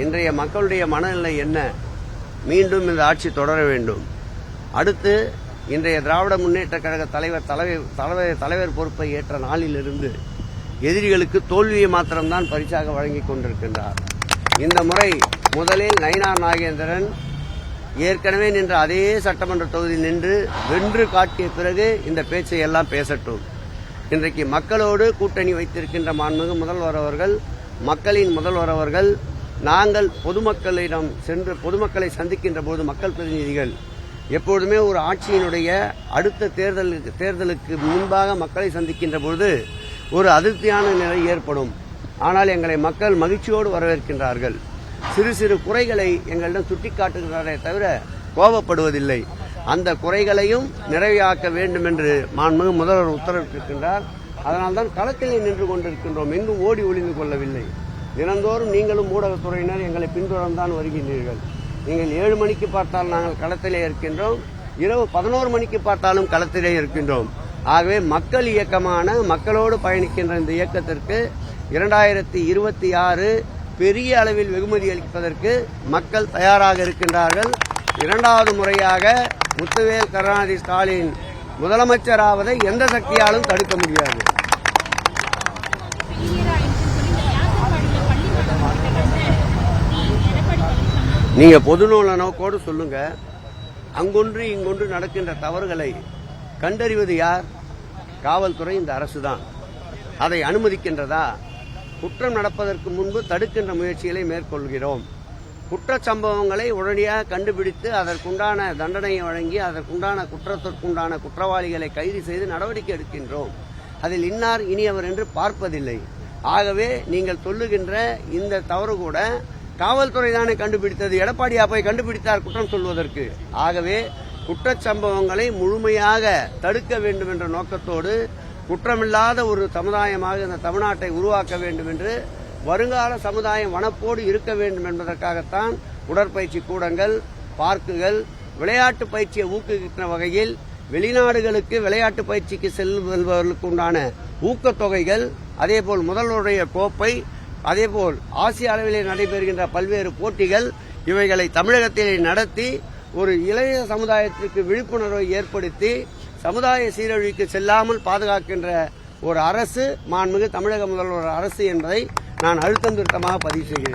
இன்றைய மக்களுடைய மனநிலை என்ன? மீண்டும் இந்த ஆட்சி தொடர வேண்டும். அடுத்து இன்றைய திராவிட முன்னேற்ற கழக தலைவர் பொறுப்பை ஏற்ற நாளிலிருந்து எதிரிகளுக்கு தோல்வியை மாத்திரம்தான் பரிசாக வழங்கிக் கொண்டிருக்கின்றார். இந்த முறை முதலில் நயினார் நாகேந்திரன் ஏற்கனவே நின்ற அதே சட்டமன்ற தொகுதி நின்று வென்று காட்டிய பிறகு இந்த பேச்சை எல்லாம் பேசட்டும். இன்றைக்கு மக்களோடு கூட்டணி வைத்திருக்கின்ற மாண்புமிகு முதல்வர் அவர்கள், மக்களின் முதல்வர் அவர்கள், நாங்கள் பொதுமக்களிடம் சென்று பொதுமக்களை சந்திக்கின்ற போது மக்கள் பிரதிநிதிகள் எப்பொழுதுமே ஒரு ஆட்சியினுடைய அடுத்த தேர்தலுக்கு முன்பாக மக்களை சந்திக்கின்ற போது ஒரு அதிருப்தியான நிலை ஏற்படும். ஆனால் எங்களை மக்கள் மகிழ்ச்சியோடு வரவேற்கின்றார்கள். சிறு சிறு குறைகளை எங்களிடம் சுட்டிக்காட்டுகிறாரே தவிர கோபப்படுவதில்லை. அந்த குறைகளையும் நிறைவாக்க வேண்டும் என்று மாண்புமிகு முதல்வர் உத்தரவிட்டிருக்கின்றார். அதனால்தான் களத்திலே நின்று கொண்டிருக்கின்றோம், எங்கும் ஓடி ஒளிந்து கொள்ளவில்லை. தினந்தோறும் நீங்களும் ஊடகத்துறையினர் எங்களை பின்தொடர்ந்தான் வருகின்றீர்கள். நீங்கள் 7 மணிக்கு பார்த்தால் நாங்கள் களத்திலே இருக்கின்றோம், இரவு 11 மணிக்கு பார்த்தாலும் களத்திலே இருக்கின்றோம். ஆகவே மக்கள் இயக்கமான மக்களோடு பயணிக்கின்ற இந்த இயக்கத்திற்கு 2026 பெரிய அளவில் வெகுமதி அளிப்பதற்கு மக்கள் தயாராக இருக்கின்றார்கள். 2வது முறையாக முத்துவேல் கருணாநிதி ஸ்டாலின் முதலமைச்சராவதை எந்த சக்தியாலும் தடுக்க முடியாது. நீங்க பொதுநல நோக்கோடு சொல்லுங்க. அங்கொன்று இங்கொன்று நடக்கின்ற தவறுகளை கண்டறிவது யார்? காவல்துறை, இந்த அரசுதான். அதை அனுமதிக்கின்றதா? குற்றம் நடப்பதற்கு முன்பு தடுக்கின்ற முயற்சிகளை மேற்கொள்கிறோம். குற்றச் சம்பவங்களை உடனடியாக கண்டுபிடித்து அதற்குண்டான தண்டனையை வழங்கி அதற்குண்டான குற்றத்திற்குண்டான குற்றவாளிகளை கைது செய்து நடவடிக்கை எடுக்கின்றோம். அதில் இன்னார் இனியவர் என்று பார்ப்பதில்லை. ஆகவே நீங்கள் சொல்லுகின்ற இந்த தவறு கூட காவல்துறை தானே கண்டுபிடித்தது. எடப்பாடியா போய் கண்டுபிடித்தார் குற்றம் சொல்வதற்கு? ஆகவே குற்றச்சம்பவங்களை முழுமையாக தடுக்க வேண்டும் என்ற நோக்கத்தோடு குற்றமில்லாத ஒரு சமுதாயமாக இந்த தமிழ்நாட்டை உருவாக்க வேண்டும் என்று, வருங்கால சமுதாயம் வனப்போடு இருக்க வேண்டும் என்பதற்காகத்தான் உடற்பயிற்சி கூடங்கள், பார்க்குகள், விளையாட்டு பயிற்சியை ஊக்குவிக்கின்ற வகையில் வெளிநாடுகளுக்கு விளையாட்டு பயிற்சிக்கு செல்பவர்களுக்கு உண்டான ஊக்கத்தொகைகள், அதேபோல் முதல்வருடைய கோப்பை, அதேபோல் ஆசிய அளவிலே நடைபெறுகின்ற பல்வேறு போட்டிகள், இவைகளை தமிழகத்திலே நடத்தி ஒரு இளைய சமுதாயத்திற்கு விழிப்புணர்வை ஏற்படுத்தி சமுதாய சீரழிவுக்கு செல்லாமல் பாதுகாக்கின்ற ஒரு அரசு மாண்புமிகு தமிழக முதல்வர் அரசு என்பதை நான் அழுத்தம் திருத்தமாக பதிவு செய்கிறேன்.